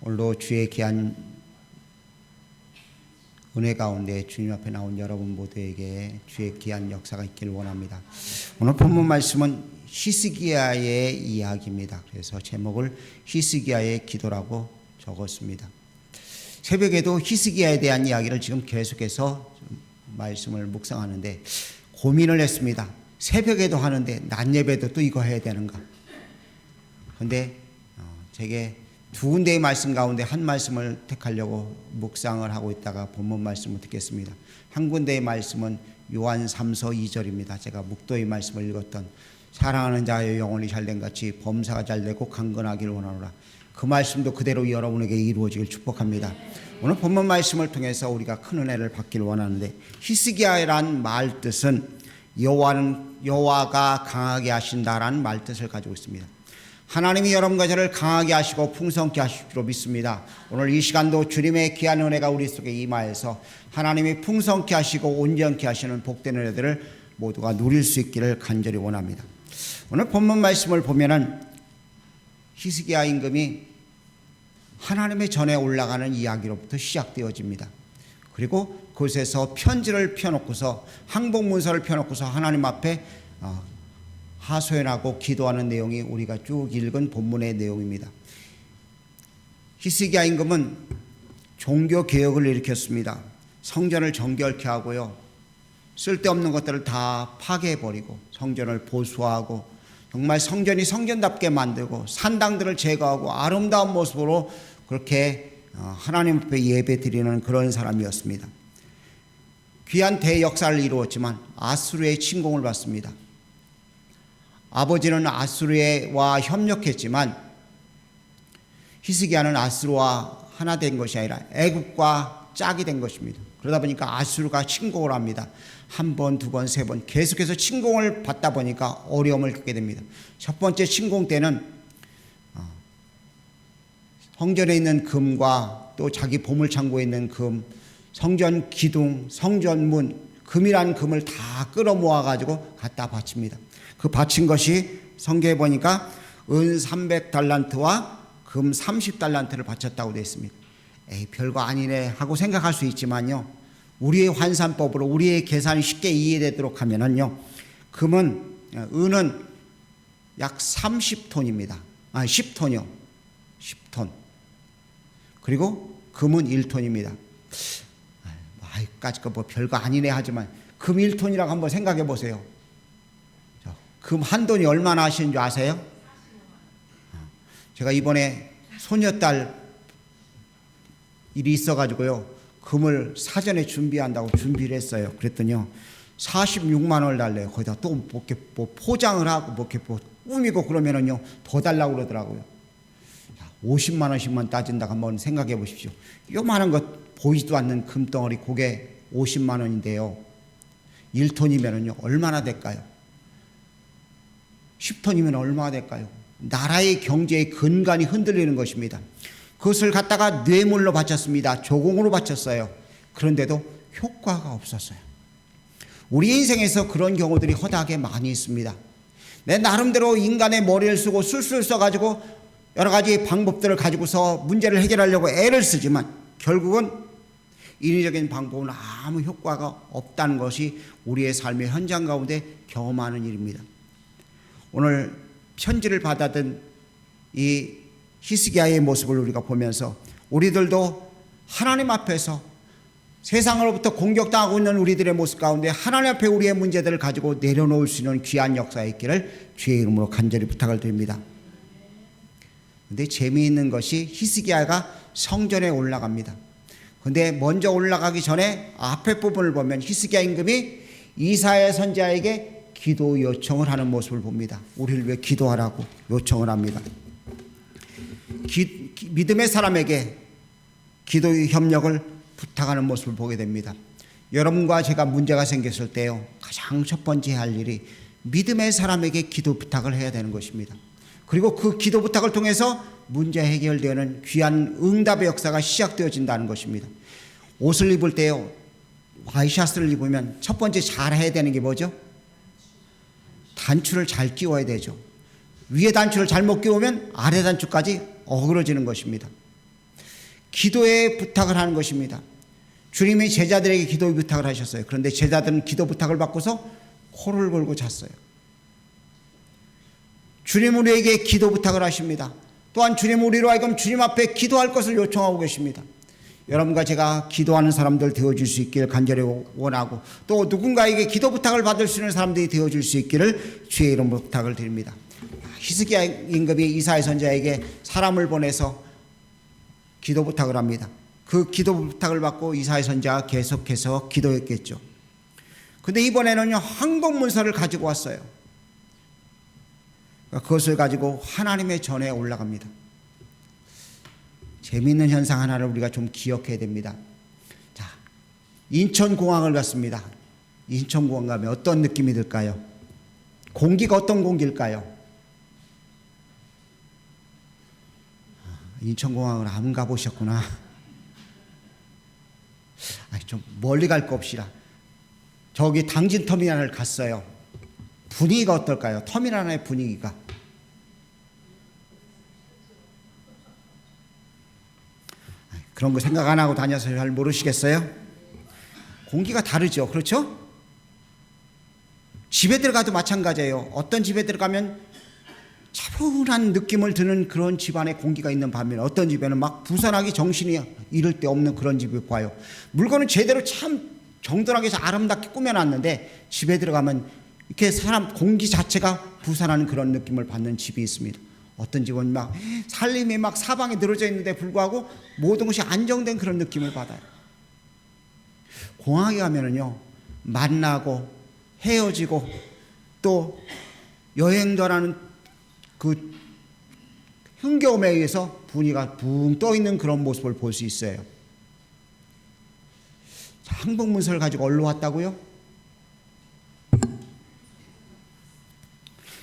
오늘도 주의 귀한 은혜 가운데 주님 앞에 나온 여러분 모두에게 주의 귀한 역사가 있기를 원합니다. 오늘 본문 말씀은 히스기야의 이야기입니다. 그래서 제목을 히스기야의 기도라고 적었습니다. 새벽에도 히스기야에 대한 이야기를 지금 계속해서 말씀을 묵상하는데 고민을 했습니다. 새벽에도 하는데 낮 예배도 또 이거 해야 되는가? 그런데 제게 두 군데의 말씀 가운데 한 말씀을 택하려고 묵상을 하고 있다가 본문 말씀을 듣겠습니다. 한 군데의 말씀은 요한 3서 2절입니다. 제가 묵도의 말씀을 읽었던 사랑하는 자의 영혼이 잘된 같이 범사가 잘되고 강건하기를 원하노라. 그 말씀도 그대로 여러분에게 이루어지길 축복합니다. 오늘 본문 말씀을 통해서 우리가 큰 은혜를 받기를 원하는데 히스기야란 말 뜻은 여호와가 강하게 하신다라는 말 뜻을 가지고 있습니다. 하나님이 여러분과 저를 강하게 하시고 풍성케 하실 줄로 믿습니다. 오늘 이 시간도 주님의 귀한 은혜가 우리 속에 임하여서 하나님이 풍성케 하시고 온전케 하시는 복된 은혜들을 모두가 누릴 수 있기를 간절히 원합니다. 오늘 본문 말씀을 보면은 히스기야 임금이 하나님의 전에 올라가는 이야기로부터 시작되어집니다. 그리고 그곳에서 편지를 펴놓고서 항복문서를 펴놓고서 하나님 앞에 하소연하고 기도하는 내용이 우리가 쭉 읽은 본문의 내용입니다. 히스기야 임금은 종교 개혁을 일으켰습니다. 성전을 정결케 하고요, 쓸데없는 것들을 다 파괴해버리고 성전을 보수하고 정말 성전이 성전답게 만들고 산당들을 제거하고 아름다운 모습으로 그렇게 하나님 앞에 예배 드리는 그런 사람이었습니다. 귀한 대역사를 이루었지만 아수르의 침공을 받습니다. 아버지는 아수르와 협력했지만 히스기야는 아수르와 하나 된 것이 아니라 애굽과 짝이 된 것입니다. 그러다 보니까 아수르가 침공을 합니다. 한 번, 두 번, 세 번 계속해서 침공을 받다 보니까 어려움을 겪게 됩니다. 첫 번째 침공 때는 성전에 있는 금과 또 자기 보물창고에 있는 금, 성전 기둥, 성전문, 금이라는 금을 다 끌어모아 가지고 갖다 바칩니다. 그 바친 것이 성경에 보니까 은 300달란트와 금 30달란트를 바쳤다고 되어 있습니다. 에이, 별거 아니네 하고 생각할 수 있지만요, 우리의 환산법으로 우리의 계산이 쉽게 이해되도록 하면은요, 은은 약 30톤입니다. 10톤이요. 10톤. 그리고 금은 1톤입니다. 까짓 거 뭐 별거 아니네 하지만 금 1톤이라고 한번 생각해 보세요. 금 한 돈이 얼마나 하시는 줄 아세요? 제가 이번에 소녀딸 일이 있어가지고요, 금을 사전에 준비한다고 준비를 했어요. 그랬더니요, 46만 원을 달래요. 거기다 또 뭐 포장을 하고 뭐 이렇게 뭐 꾸미고 그러면은요 더 달라고 그러더라고요. 50만 원씩만 따진다고 한번 생각해 보십시오. 요만한 것 보이지도 않는 금덩어리, 그게 50만 원인데요, 1톤이면은요 얼마나 될까요? 10톤이면 얼마나 될까요? 나라의 경제의 근간이 흔들리는 것입니다. 그것을 갖다가 뇌물로 바쳤습니다. 조공으로 바쳤어요. 그런데도 효과가 없었어요. 우리 인생에서 그런 경우들이 허다하게 많이 있습니다. 내 나름대로 인간의 머리를 쓰고 술술 써가지고 여러 가지 방법들을 가지고서 문제를 해결하려고 애를 쓰지만 결국은 인위적인 방법은 아무 효과가 없다는 것이 우리의 삶의 현장 가운데 경험하는 일입니다. 오늘 편지를 받아든 이 히스기야의 모습을 우리가 보면서 우리들도 하나님 앞에서 세상으로부터 공격당하고 있는 우리들의 모습 가운데 하나님 앞에 우리의 문제들을 가지고 내려놓을 수 있는 귀한 역사가 있기를 주의 이름으로 간절히 부탁을 드립니다. 그런데 재미있는 것이 히스기야가 성전에 올라갑니다. 그런데 먼저 올라가기 전에 앞에 부분을 보면 히스기야 임금이 이사야 선지자에게 기도 요청을 하는 모습을 봅니다. 우리를 위해 기도하라고 요청을 합니다. 믿음의 사람에게 기도의 협력을 부탁하는 모습을 보게 됩니다. 여러분과 제가 문제가 생겼을 때요, 가장 첫 번째 할 일이 믿음의 사람에게 기도 부탁을 해야 되는 것입니다. 그리고 그 기도 부탁을 통해서 문제 해결되는 귀한 응답의 역사가 시작되어진다는 것입니다. 옷을 입을 때요, 와이셔츠를 입으면 첫 번째 잘 해야 되는 게 뭐죠? 단추를 잘 끼워야 되죠. 위에 단추를 잘못 끼우면 아래 단추까지 어그러지는 것입니다. 기도의 부탁을 하는 것입니다. 주님이 제자들에게 기도의 부탁을 하셨어요. 그런데 제자들은 기도 부탁을 받고서 코를 골고 잤어요. 주님은 우리에게 기도 부탁을 하십니다. 또한 주님은 우리로 하여금 주님 앞에 기도할 것을 요청하고 계십니다. 여러분과 제가 기도하는 사람들 되어줄 수 있기를 간절히 원하고, 또 누군가에게 기도 부탁을 받을 수 있는 사람들이 되어줄 수 있기를 주의 이름으로 부탁을 드립니다. 히스기야 임금이 이사야 선지자에게 사람을 보내서 기도 부탁을 합니다. 그 기도 부탁을 받고 이사야 선지자가 계속해서 기도했겠죠. 근데 이번에는요, 항복문서를 가지고 왔어요. 그것을 가지고 하나님의 전에 올라갑니다. 재미있는 현상 하나를 우리가 좀 기억해야 됩니다. 자, 인천공항을 갔습니다. 인천공항 가면 어떤 느낌이 들까요? 공기가 어떤 공기일까요? 인천공항을 안 가보셨구나. 좀 멀리 갈 거 없이라. 저기 당진터미널을 갔어요. 분위기가 어떨까요? 터미널의 분위기가. 그런 거 생각 안 하고 다녀서 잘 모르시겠어요? 공기가 다르죠. 그렇죠? 집에 들어가도 마찬가지예요. 어떤 집에 들어가면 차분한 느낌을 드는 그런 집안의 공기가 있는 반면에 어떤 집에는 막 부산하기 정신이 이를 데 없는 그런 집을 봐요. 물건은 제대로 참 정돈하게 해서 아름답게 꾸며놨는데 집에 들어가면 이렇게 사람 공기 자체가 부산하는 그런 느낌을 받는 집이 있습니다. 어떤 집은 막 살림이 막 사방에 늘어져 있는데 불구하고 모든 것이 안정된 그런 느낌을 받아요. 공항에 가면은요, 만나고 헤어지고 또 여행 떠나는 그 흥겨움에 의해서 분위기가 붕 떠 있는 그런 모습을 볼 수 있어요. 자, 항복문서를 가지고 어디로 왔다고요?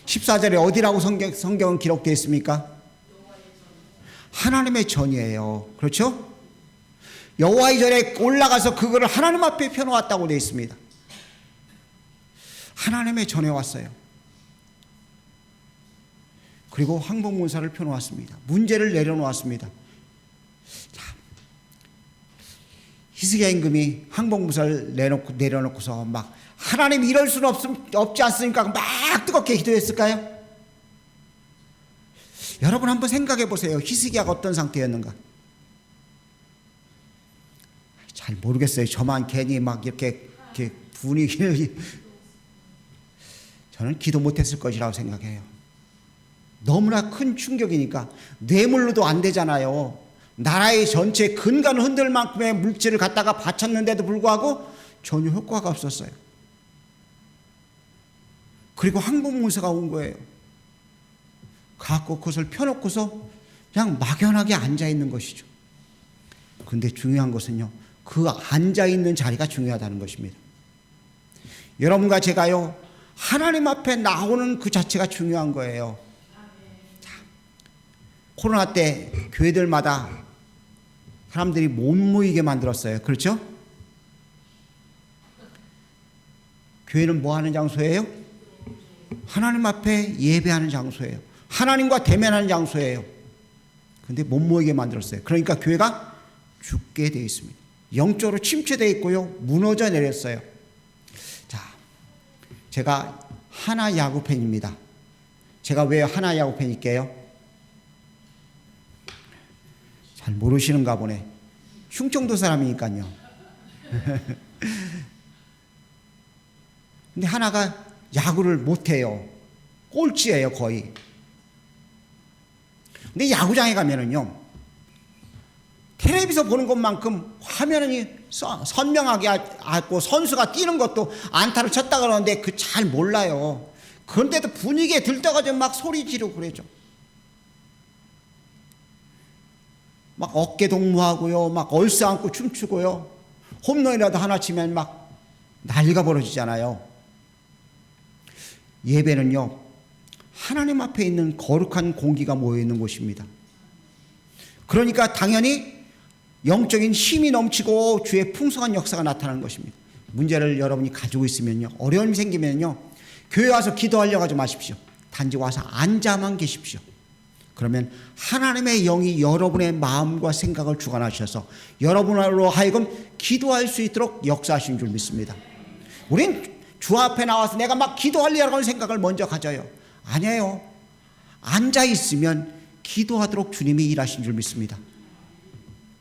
14절에 어디라고 성경은 기록되어 있습니까? 하나님의 전이에요. 그렇죠? 여호와의 전에 올라가서 그거를 하나님 앞에 펴놓았다고 되어 있습니다. 하나님의 전에 왔어요. 그리고 항복문서를 펴놓았습니다. 문제를 내려놓았습니다. 자, 히스기야 임금이 항복문서를 내려놓고서 막 하나님 이럴 수는 없지 않습니까? 막 뜨겁게 기도했을까요? 여러분 한번 생각해 보세요. 히스기야가 어떤 상태였는가? 잘 모르겠어요. 저만 괜히 막 이렇게 분위기를 저는 기도 못했을 것이라고 생각해요. 너무나 큰 충격이니까 뇌물로도 안 되잖아요. 나라의 전체 근간을 흔들 만큼의 물질을 갖다가 바쳤는데도 불구하고 전혀 효과가 없었어요. 그리고 항복문서가 온 거예요. 갖고 그것을 펴놓고서 그냥 막연하게 앉아있는 것이죠. 그런데 중요한 것은요, 그 앉아있는 자리가 중요하다는 것입니다. 여러분과 제가요, 하나님 앞에 나오는 그 자체가 중요한 거예요. 자, 코로나 때 교회들마다 사람들이 못 모이게 만들었어요. 그렇죠? 교회는 뭐 하는 장소예요? 하나님 앞에 예배하는 장소예요. 하나님과 대면하는 장소예요. 그런데 못 모이게 만들었어요. 그러니까 교회가 죽게 되어 있습니다. 영적으로 침체되어 있고요, 무너져 내렸어요. 자, 제가 하나 야구 팬입니다. 제가 왜 하나 야구 팬일게요? 잘 모르시는가 보네. 충청도 사람이니까요. 근데 하나가 야구를 못해요. 꼴찌예요, 거의. 근데 야구장에 가면은요, 텔레비에서 보는 것만큼 화면이 선명하게 하고 선수가 뛰는 것도 안타를 쳤다 그러는데 그 잘 몰라요. 그런데도 분위기에 들떠가지고 막 소리 지르고 그러죠. 막 어깨 동무하고요, 막 얼싸안고 춤추고요. 홈런이라도 하나 치면 막 난리가 벌어지잖아요. 예배는요, 하나님 앞에 있는 거룩한 공기가 모여있는 곳입니다. 그러니까 당연히 영적인 힘이 넘치고 주의 풍성한 역사가 나타나는 것입니다. 문제를 여러분이 가지고 있으면요, 어려움이 생기면요, 교회 와서 기도하려고 하지 마십시오. 단지 와서 앉아만 계십시오. 그러면 하나님의 영이 여러분의 마음과 생각을 주관하셔서 여러분으로 하여금 기도할 수 있도록 역사하신 줄 믿습니다. 우린 주 앞에 나와서 내가 막 기도하려고 하는 생각을 먼저 가져요. 아니에요. 앉아있으면 기도하도록 주님이 일하신 줄 믿습니다.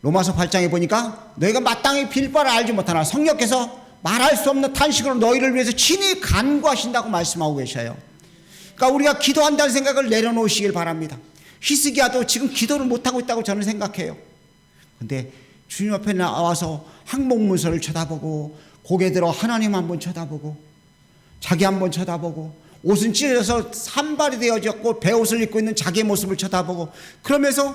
로마서 8장에 보니까 너희가 마땅히 빌 바를 알지 못하나 성령께서 말할 수 없는 탄식으로 너희를 위해서 친히 간구하신다고 말씀하고 계셔요. 그러니까 우리가 기도한다는 생각을 내려놓으시길 바랍니다. 히스기야도 지금 기도를 못하고 있다고 저는 생각해요. 근데 주님 앞에 나와서 항복문서를 쳐다보고 고개 들어 하나님 한번 쳐다보고 자기 한번 쳐다보고 옷은 찢어져서 산발이 되어졌고 베옷을 입고 있는 자기의 모습을 쳐다보고 그러면서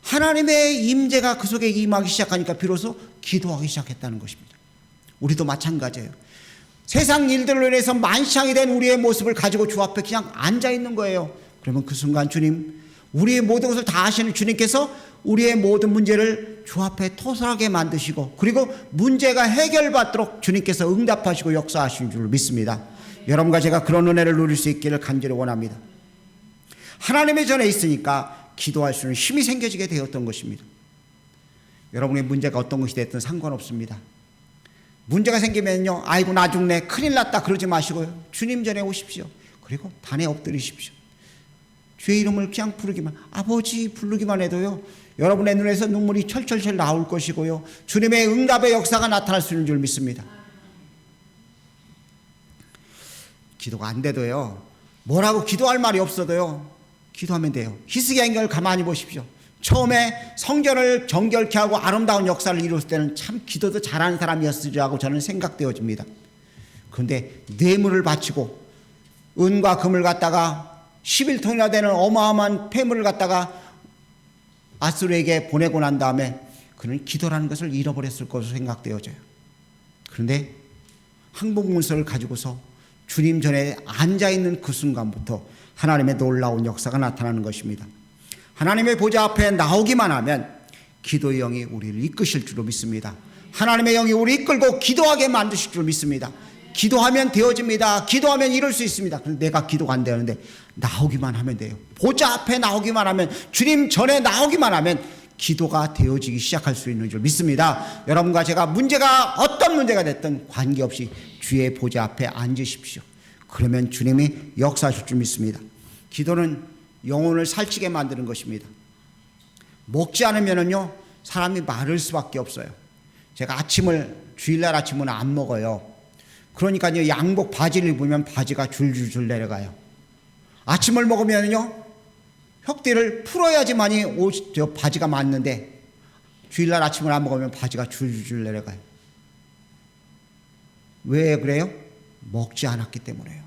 하나님의 임재가 그 속에 임하기 시작하니까 비로소 기도하기 시작했다는 것입니다. 우리도 마찬가지예요. 세상 일들로 인해서 만상이 된 우리의 모습을 가지고 주 앞에 그냥 앉아있는 거예요. 그러면 그 순간 주님, 우리의 모든 것을 다 아시는 주님께서 우리의 모든 문제를 주 앞에 토설하게 만드시고 그리고 문제가 해결받도록 주님께서 응답하시고 역사하신 줄 믿습니다. 여러분과 제가 그런 은혜를 누릴 수 있기를 간절히 원합니다. 하나님의 전에 있으니까 기도할 수 있는 힘이 생겨지게 되었던 것입니다. 여러분의 문제가 어떤 것이 됐든 상관없습니다. 문제가 생기면요, 아이고 나 죽네 큰일 났다 그러지 마시고요, 주님 전에 오십시오. 그리고 단에 엎드리십시오. 주의 이름을 그냥 부르기만, 아버지 부르기만 해도요 여러분의 눈에서 눈물이 철철철 나올 것이고요 주님의 응답의 역사가 나타날 수 있는 줄 믿습니다. 기도가 안 돼도요, 뭐라고 기도할 말이 없어도요 기도하면 돼요. 히스기야 인격을 가만히 보십시오. 처음에 성전을 정결케 하고 아름다운 역사를 이뤘을 때는 참 기도도 잘하는 사람이었으리라고 저는 생각되어집니다. 그런데 뇌물을 바치고 은과 금을 갖다가 11톤이나 되는 어마어마한 폐물을 갖다가 아수르에게 보내고 난 다음에 그는 기도라는 것을 잃어버렸을 것으로 생각되어져요. 그런데 항복문서를 가지고서 주님 전에 앉아있는 그 순간부터 하나님의 놀라운 역사가 나타나는 것입니다. 하나님의 보좌 앞에 나오기만 하면 기도의 영이 우리를 이끄실 줄로 믿습니다. 하나님의 영이 우리를 이끌고 기도하게 만드실 줄 믿습니다. 기도하면 되어집니다. 기도하면 이룰 수 있습니다. 그런데 내가 기도가 안 되는데 나오기만 하면 돼요. 보좌 앞에 나오기만 하면, 주님 전에 나오기만 하면 기도가 되어지기 시작할 수 있는 줄 믿습니다. 여러분과 제가 문제가 어떤 문제가 됐든 관계없이 주의 보좌 앞에 앉으십시오. 그러면 주님이 역사하실 줄 믿습니다. 기도는 영혼을 살찌게 만드는 것입니다. 먹지 않으면요 사람이 마를 수밖에 없어요. 제가 주일날 아침은 안 먹어요. 그러니까요 양복 바지를 입으면 바지가 줄줄줄 내려가요. 아침을 먹으면요 혁대를 풀어야지만이 바지가 맞는데 주일날 아침을 안 먹으면 바지가 줄줄줄 내려가요. 왜 그래요? 먹지 않았기 때문에요.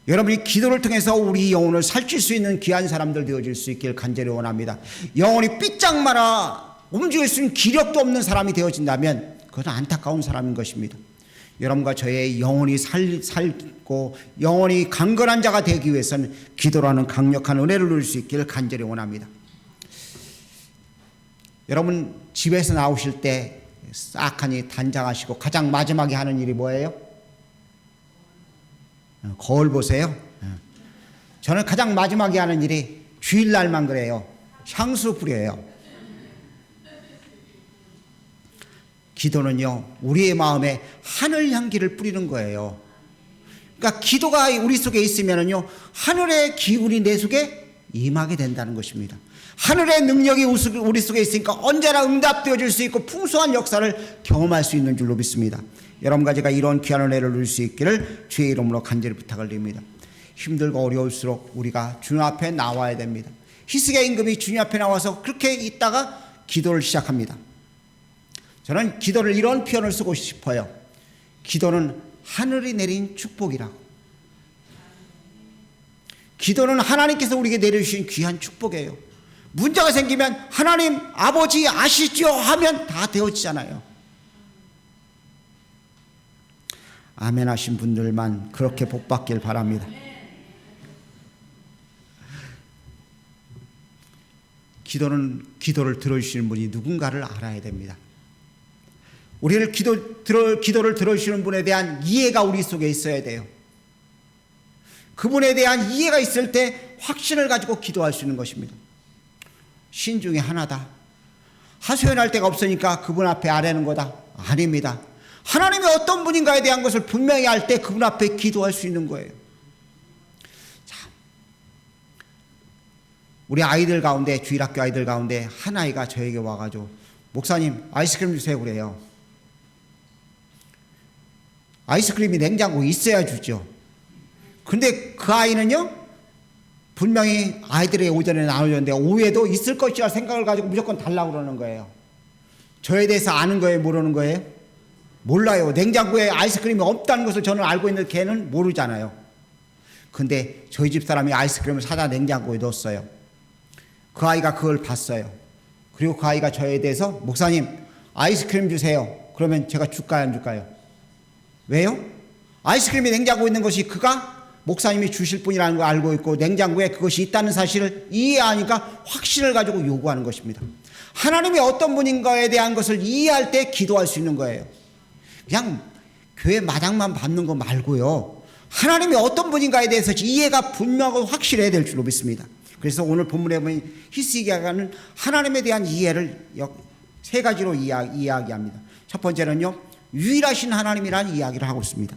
여러분이 기도를 통해서 우리 영혼을 살릴 수 있는 귀한 사람들 되어질 수 있기를 간절히 원합니다. 영혼이 삐짝 말아 움직일 수 있는 기력도 없는 사람이 되어진다면 그것은 안타까운 사람인 것입니다. 여러분과 저의 영혼이 살고 영혼이 강건한 자가 되기 위해서는 기도라는 강력한 은혜를 누릴 수 있기를 간절히 원합니다. 여러분 집에서 나오실 때 싹하니 단장하시고 가장 마지막에 하는 일이 뭐예요? 거울 보세요. 저는 가장 마지막에 하는 일이 주일날만 그래요. 향수 뿌려요. 기도는요 우리의 마음에 하늘 향기를 뿌리는 거예요. 그러니까 기도가 우리 속에 있으면요 하늘의 기운이 내 속에 임하게 된다는 것입니다. 하늘의 능력이 우리 속에 있으니까 언제나 응답되어질 수 있고 풍성한 역사를 경험할 수 있는 줄로 믿습니다. 여러분과 제가 이런 귀한 은혜를 누릴 수 있기를 주의 이름으로 간절히 부탁을 드립니다. 힘들고 어려울수록 우리가 주님 앞에 나와야 됩니다. 히스기야 임금이 주님 앞에 나와서 그렇게 있다가 기도를 시작합니다. 저는 기도를 이런 표현을 쓰고 싶어요. 기도는 하늘이 내린 축복이라고. 기도는 하나님께서 우리에게 내려주신 귀한 축복이에요. 문제가 생기면 하나님 아버지 아시죠 하면 다 되어지잖아요. 아멘 하신 분들만 그렇게 복받길 바랍니다. 기도를 들어주시는 분이 누군가를 알아야 됩니다. 우리를 기도를 들어주시는 분에 대한 이해가 우리 속에 있어야 돼요. 그분에 대한 이해가 있을 때 확신을 가지고 기도할 수 있는 것입니다. 신 중에 하나다. 하소연할 데가 없으니까 그분 앞에 아뢰는 거다. 아닙니다. 하나님이 어떤 분인가에 대한 것을 분명히 알 때 그분 앞에 기도할 수 있는 거예요. 자, 우리 아이들 가운데, 주일학교 아이들 가운데 한 아이가 저에게 와가지고 목사님 아이스크림 주세요 그래요. 아이스크림이 냉장고에 있어야 주죠. 근데 그 아이는요, 분명히 아이들의 오전에 나오는데 오후에도 있을 것이라 생각을 가지고 무조건 달라고 그러는 거예요. 저에 대해서 아는 거예요, 모르는 거예요? 몰라요. 냉장고에 아이스크림이 없다는 것을 저는 알고 있는데 걔는 모르잖아요. 근데 저희 집 사람이 아이스크림을 사다 냉장고에 넣었어요. 그 아이가 그걸 봤어요. 그리고 그 아이가 저에 대해서 목사님 아이스크림 주세요. 그러면 제가 줄까요, 안 줄까요? 왜요? 아이스크림이 냉장고에 있는 것이 그가 목사님이 주실 분이라는 걸 알고 있고 냉장고에 그것이 있다는 사실을 이해하니까 확신을 가지고 요구하는 것입니다. 하나님이 어떤 분인가에 대한 것을 이해할 때 기도할 수 있는 거예요. 그냥 교회 마당만 받는 거 말고요, 하나님이 어떤 분인가에 대해서 이해가 분명하고 확실해야 될 줄로 믿습니다. 그래서 오늘 본문에 보면 히스기야는 하나님에 대한 이해를 세 가지로 이야기합니다. 첫 번째는요, 유일하신 하나님이라는 이야기를 하고 있습니다.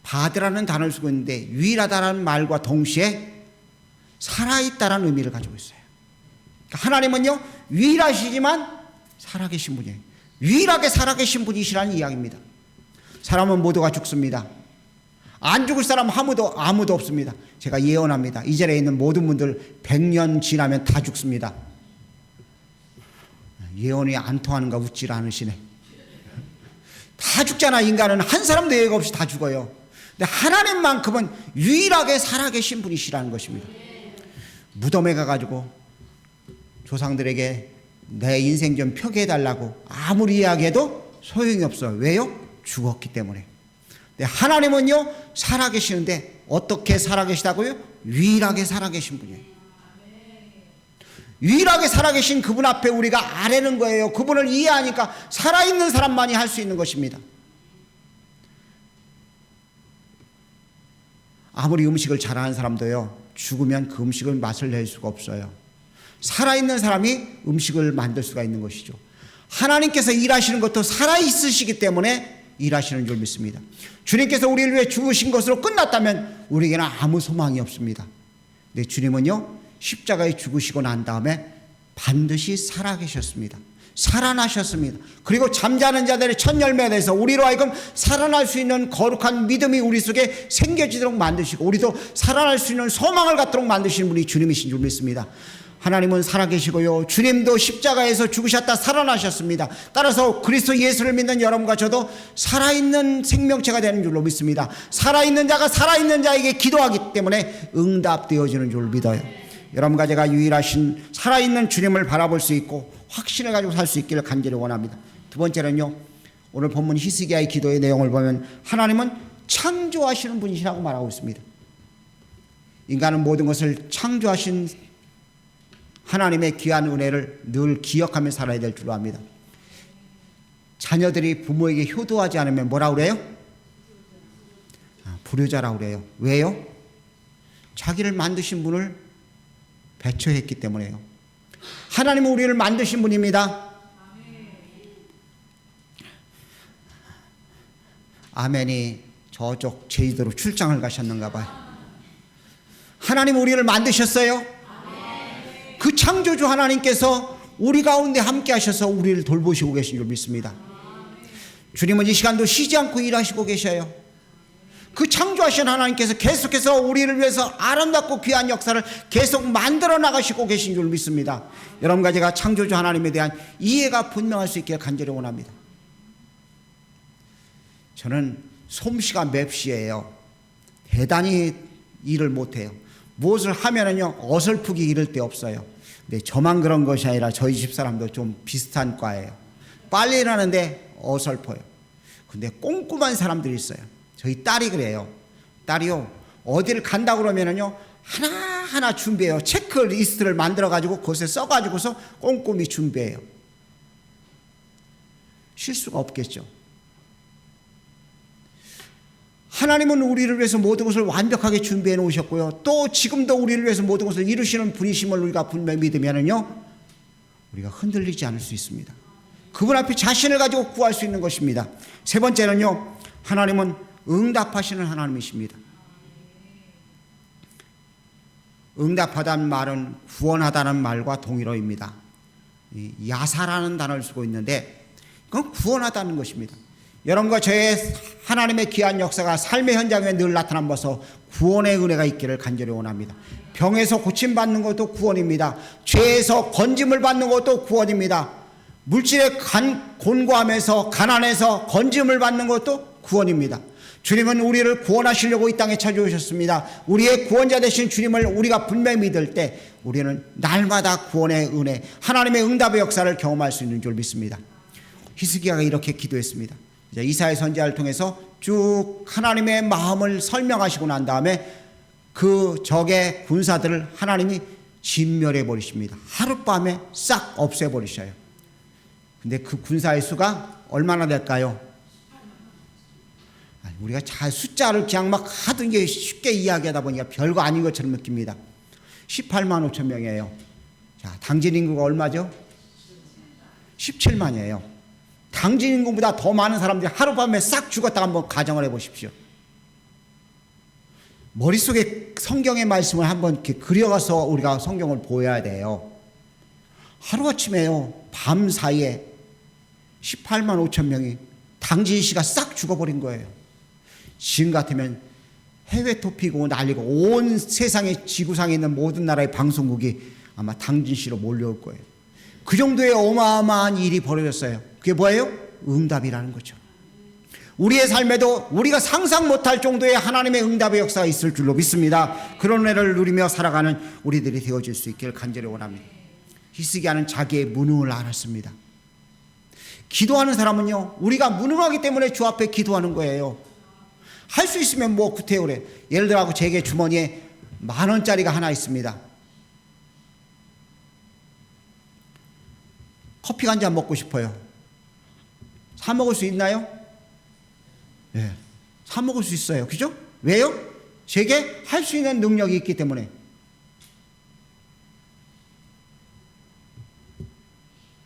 바드라는 단어를 쓰고 있는데 유일하다라는 말과 동시에 살아있다라는 의미를 가지고 있어요. 그러니까 하나님은요, 유일하시지만 살아계신 분이에요. 유일하게 살아계신 분이시라는 이야기입니다. 사람은 모두가 죽습니다. 안 죽을 사람 아무도 없습니다. 제가 예언합니다. 이 자리에 있는 모든 분들 100년 지나면 다 죽습니다. 예언이 안 통하는가 웃질 않으시네. 다 죽잖아. 인간은 한 사람도 예외가 없이 다 죽어요. 근데 하나님만큼은 유일하게 살아계신 분이시라는 것입니다. 무덤에 가가지고 조상들에게 내 인생 좀 표기해달라고 아무리 이야기해도 소용이 없어요. 왜요? 죽었기 때문에. 근데 하나님은요, 살아계시는데 어떻게 살아계시다고요? 유일하게 살아계신 분이에요. 유일하게 살아계신 그분 앞에 우리가 아뢰는 거예요. 그분을 이해하니까 살아있는 사람만이 할 수 있는 것입니다. 아무리 음식을 잘하는 사람도요, 죽으면 그 음식을 맛을 낼 수가 없어요. 살아있는 사람이 음식을 만들 수가 있는 것이죠. 하나님께서 일하시는 것도 살아있으시기 때문에 일하시는 줄 믿습니다. 주님께서 우리를 위해 죽으신 것으로 끝났다면 우리에게는 아무 소망이 없습니다. 근데 주님은요, 십자가에 죽으시고 난 다음에 반드시 살아계셨습니다. 살아나셨습니다. 그리고 잠자는 자들의 첫 열매가 돼서 우리로 하여금 살아날 수 있는 거룩한 믿음이 우리 속에 생겨지도록 만드시고 우리도 살아날 수 있는 소망을 갖도록 만드시는 분이 주님이신 줄 믿습니다. 하나님은 살아계시고요, 주님도 십자가에서 죽으셨다 살아나셨습니다. 따라서 그리스도 예수를 믿는 여러분과 저도 살아있는 생명체가 되는 줄로 믿습니다. 살아있는 자가 살아있는 자에게 기도하기 때문에 응답되어지는 줄 믿어요. 여러분과 제가 유일하신 살아있는 주님을 바라볼 수 있고 확신을 가지고 살 수 있기를 간절히 원합니다. 두 번째는요, 오늘 본문 히스기야의 기도의 내용을 보면 하나님은 창조하시는 분이시라고 말하고 있습니다. 인간은 모든 것을 창조하신 하나님의 귀한 은혜를 늘 기억하며 살아야 될 줄로 압니다. 자녀들이 부모에게 효도하지 않으면 뭐라고 그래요? 불효자라고 그래요. 왜요? 자기를 만드신 분을 배척했기 때문에요. 하나님은 우리를 만드신 분입니다. 아멘이 저쪽 제주도로 출장을 가셨는가 봐요. 하나님은 우리를 만드셨어요. 그 창조주 하나님께서 우리 가운데 함께 하셔서 우리를 돌보시고 계신 줄 믿습니다. 주님은 이 시간도 쉬지 않고 일하시고 계셔요. 그 창조하신 하나님께서 계속해서 우리를 위해서 아름답고 귀한 역사를 계속 만들어 나가시고 계신 줄 믿습니다. 여러분과 제가 창조주 하나님에 대한 이해가 분명할 수 있기를 간절히 원합니다. 저는 솜씨가 맵시예요. 대단히 일을 못해요. 무엇을 하면은요, 어설프게 이를 데 없어요. 근데 저만 그런 것이 아니라 저희 집사람도 좀 비슷한 과예요. 빨리 일하는데 어설퍼요. 근데 꼼꼼한 사람들이 있어요. 저희 딸이 그래요. 딸이요, 어디를 간다고 그러면은요, 하나하나 준비해요. 체크리스트를 만들어가지고 그것에 써가지고서 꼼꼼히 준비해요. 실수가 없겠죠. 하나님은 우리를 위해서 모든 것을 완벽하게 준비해 놓으셨고요. 또 지금도 우리를 위해서 모든 것을 이루시는 분이심을 우리가 분명히 믿으면요, 우리가 흔들리지 않을 수 있습니다. 그분 앞에 자신을 가지고 구할 수 있는 것입니다. 세 번째는요, 하나님은 응답하시는 하나님이십니다. 응답하다는 말은 구원하다는 말과 동일어입니다. 야사라는 단어를 쓰고 있는데 그건 구원하다는 것입니다. 여러분과 저의 하나님의 귀한 역사가 삶의 현장에 늘 나타나면서 구원의 은혜가 있기를 간절히 원합니다. 병에서 고침받는 것도 구원입니다. 죄에서 건짐을 받는 것도 구원입니다. 물질의 곤고함에서 가난에서 건짐을 받는 것도 구원입니다. 주님은 우리를 구원하시려고 이 땅에 찾아오셨습니다. 우리의 구원자 되신 주님을 우리가 분명히 믿을 때 우리는 날마다 구원의 은혜, 하나님의 응답의 역사를 경험할 수 있는 줄 믿습니다. 히스기야가 이렇게 기도했습니다. 이사야 선지자를 통해서 쭉 하나님의 마음을 설명하시고 난 다음에 그 적의 군사들을 하나님이 진멸해 버리십니다. 하룻밤에 싹 없애 버리셔요. 근데 그 군사의 수가 얼마나 될까요? 우리가 잘 숫자를 그냥 막 하던 게 쉽게 이야기하다 보니까 별거 아닌 것처럼 느낍니다. 18만 5천 명이에요. 자, 당진 인구가 얼마죠? 17만이에요. 당진 인구보다 더 많은 사람들이 하룻밤에 싹 죽었다 한번 가정을 해보십시오. 머릿속에 성경의 말씀을 한번 이렇게 그려가서 우리가 성경을 보여야 돼요. 하루아침에요, 밤 사이에 18만 5천 명이 당진시가 싹 죽어버린 거예요. 지금 같으면 해외 토피고 난리고 온 세상에 지구상에 있는 모든 나라의 방송국이 아마 당진시로 몰려올 거예요. 그 정도의 어마어마한 일이 벌어졌어요. 그게 뭐예요? 응답이라는 거죠. 우리의 삶에도 우리가 상상 못할 정도의 하나님의 응답의 역사가 있을 줄로 믿습니다. 그런 은혜를 누리며 살아가는 우리들이 되어질 수 있기를 간절히 원합니다. 히스기야는 자기의 무능을 알았습니다. 기도하는 사람은요, 우리가 무능하기 때문에 주 앞에 기도하는 거예요. 할 수 있으면 뭐 구태여 그래. 예를 들어 제게 주머니에 10,000원짜리가 하나 있습니다. 커피 한 잔 먹고 싶어요. 사 먹을 수 있나요? 네, 사 먹을 수 있어요. 그죠? 왜요? 제게 할 수 있는 능력이 있기 때문에.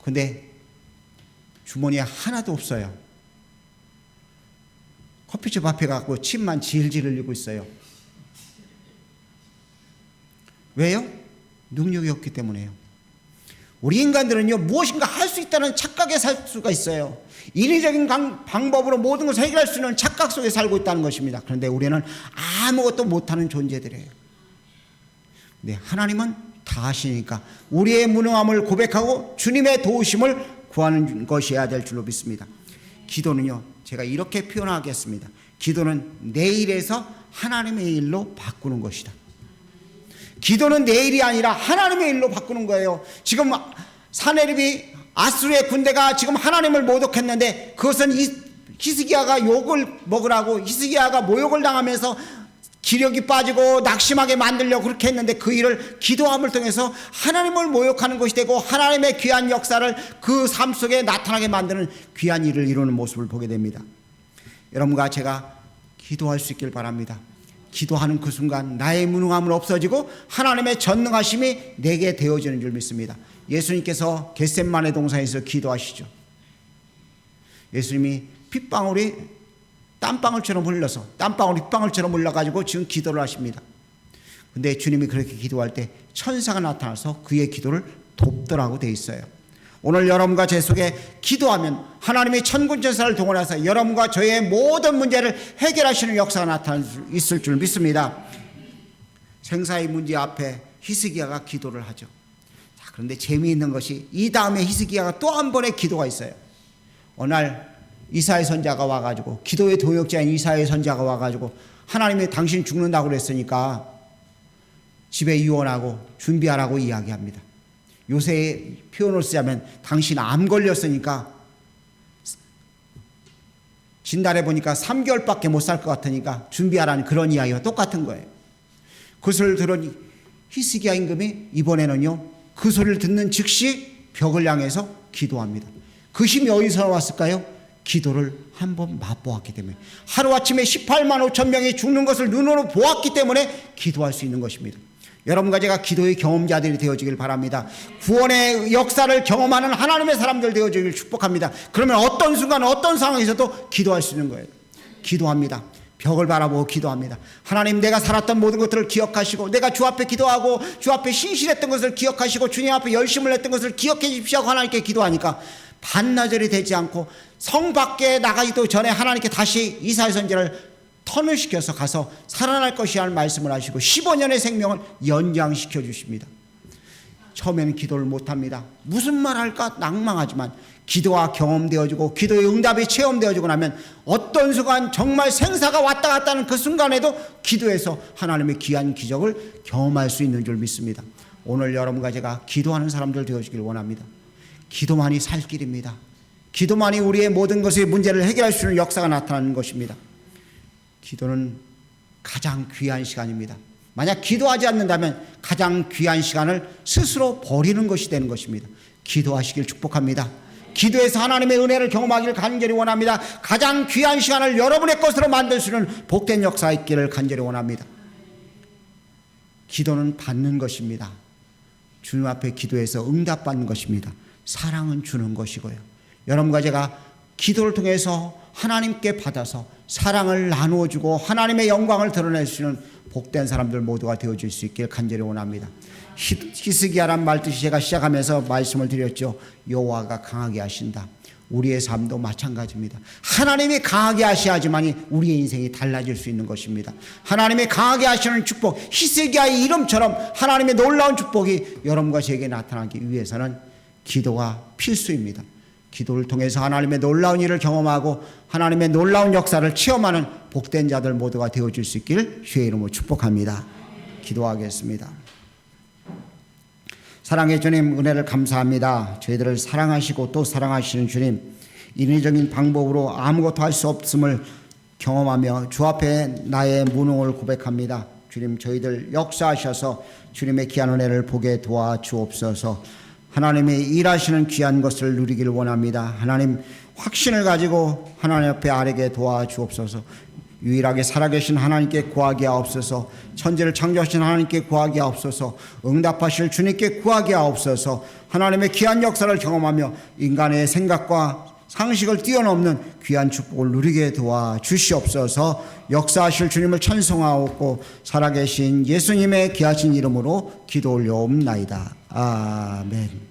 근데 주머니에 하나도 없어요. 커피숍 앞에 가고 침만 질질 흘리고 있어요. 왜요? 능력이 없기 때문에요. 우리 인간들은요, 무엇인가 할 수 있다는 착각에 살 수가 있어요. 인위적인 방법으로 모든 것을 해결할 수 있는 착각 속에 살고 있다는 것입니다. 그런데 우리는 아무것도 못하는 존재들이에요. 근데 하나님은 다 하시니까 우리의 무능함을 고백하고 주님의 도우심을 구하는 것이어야 될 줄로 믿습니다. 기도는요, 제가 이렇게 표현하겠습니다. 기도는 내 일에서 하나님의 일로 바꾸는 것이다. 기도는 내 일이 아니라 하나님의 일로 바꾸는 거예요. 지금 사내립이 아수르의 군대가 지금 하나님을 모독했는데 그것은 히스기야가 욕을 먹으라고, 히스기야가 모욕을 당하면서 기력이 빠지고 낙심하게 만들려고 그렇게 했는데 그 일을 기도함을 통해서 하나님을 모욕하는 것이 되고 하나님의 귀한 역사를 그 삶 속에 나타나게 만드는 귀한 일을 이루는 모습을 보게 됩니다. 여러분과 제가 기도할 수 있길 바랍니다. 기도하는 그 순간 나의 무능함은 없어지고 하나님의 전능하심이 내게 되어지는 줄 믿습니다. 예수님께서 겟세마네 동산에서 기도하시죠. 예수님이 핏방울이 땀방울처럼 흘러서 땀방울이 빗방울처럼 흘러가지고 지금 기도를 하십니다. 근데 주님이 그렇게 기도할 때 천사가 나타나서 그의 기도를 돕더라고 돼 있어요. 오늘 여러분과 제 속에 기도하면 하나님이 천군천사를 동원해서 여러분과 저의 모든 문제를 해결하시는 역사가 나타날 수 있을 줄 믿습니다. 생사의 문제 앞에 히스기야가 기도를 하죠. 자, 그런데 재미있는 것이 이 다음에 히스기야가 또 한 번의 기도가 있어요. 어느 날 이사야 선지자가 와가지고, 기도의 도역자인 이사야 선지자가 와가지고 하나님이 당신 죽는다고 그랬으니까 집에 유언하고 준비하라고 이야기합니다. 요새 표현을 쓰자면 당신 암 걸렸으니까 진단해 보니까 3개월밖에 못 살 것 같으니까 준비하라는 그런 이야기와 똑같은 거예요. 그 소리를 들으니 히스기야 임금이 이번에는요, 그 소리를 듣는 즉시 벽을 향해서 기도합니다. 그 힘이 어디서 왔을까요? 기도를 한번 맛보았기 때문에, 하루아침에 18만 5천 명이 죽는 것을 눈으로 보았기 때문에 기도할 수 있는 것입니다. 여러분과 제가 기도의 경험자들이 되어지길 바랍니다. 구원의 역사를 경험하는 하나님의 사람들 되어지길 축복합니다. 그러면 어떤 순간 어떤 상황에서도 기도할 수 있는 거예요. 기도합니다. 벽을 바라보고 기도합니다. 하나님, 내가 살았던 모든 것들을 기억하시고, 내가 주 앞에 기도하고 주 앞에 신실했던 것을 기억하시고, 주님 앞에 열심을 냈던 것을 기억해 주십시오 하고 하나님께 기도하니까 반나절이 되지 않고 성 밖에 나가기도 전에 하나님께 다시 이사야 선지자를 턴을 시켜서 가서 살아날 것이라는 말씀을 하시고 15년의 생명을 연장시켜 주십니다. 처음에는 기도를 못합니다. 무슨 말 할까 낭망하지만 기도가 경험되어지고 기도의 응답이 체험되어지고 나면 어떤 순간 정말 생사가 왔다 갔다 하는 그 순간에도 기도해서 하나님의 귀한 기적을 경험할 수 있는 줄 믿습니다. 오늘 여러분과 제가 기도하는 사람들 되어지길 원합니다. 기도만이 살 길입니다. 기도만이 우리의 모든 것의 문제를 해결할 수 있는 역사가 나타나는 것입니다. 기도는 가장 귀한 시간입니다. 만약 기도하지 않는다면 가장 귀한 시간을 스스로 버리는 것이 되는 것입니다. 기도하시길 축복합니다. 기도해서 하나님의 은혜를 경험하기를 간절히 원합니다. 가장 귀한 시간을 여러분의 것으로 만들 수 있는 복된 역사가 있기를 간절히 원합니다. 기도는 받는 것입니다. 주님 앞에 기도해서 응답받는 것입니다. 사랑은 주는 것이고요. 여러분과 제가 기도를 통해서 하나님께 받아서 사랑을 나누어주고 하나님의 영광을 드러낼 수 있는 복된 사람들 모두가 되어줄 수 있길 간절히 원합니다. 히스기야란 말 뜻이 제가 시작하면서 말씀을 드렸죠. 여호와가 강하게 하신다. 우리의 삶도 마찬가지입니다. 하나님이 강하게 하셔야지만이 우리의 인생이 달라질 수 있는 것입니다. 하나님이 강하게 하시는 축복, 히스기야의 이름처럼 하나님의 놀라운 축복이 여러분과 제게 나타나기 위해서는 기도가 필수입니다. 기도를 통해서 하나님의 놀라운 일을 경험하고 하나님의 놀라운 역사를 체험하는 복된 자들 모두가 되어줄 수 있기를 주의 이름으로 축복합니다. 기도하겠습니다. 사랑의 주님, 은혜를 감사합니다. 저희들을 사랑하시고 또 사랑하시는 주님, 인위적인 방법으로 아무것도 할 수 없음을 경험하며 주 앞에 나의 무능을 고백합니다. 주님, 저희들 역사하셔서 주님의 귀한 은혜를 보게 도와주옵소서. 하나님이 일하시는 귀한 것을 누리기를 원합니다. 하나님, 확신을 가지고 하나님 앞에 아뢰게 도와주옵소서. 유일하게 살아계신 하나님께 구하게 하옵소서. 천지를 창조하신 하나님께 구하게 하옵소서. 응답하실 주님께 구하게 하옵소서. 하나님의 귀한 역사를 경험하며 인간의 생각과 상식을 뛰어넘는 귀한 축복을 누리게 도와주시옵소서. 역사하실 주님을 찬송하옵고 살아계신 예수님의 귀하신 이름으로 기도 올려옵나이다. 아멘.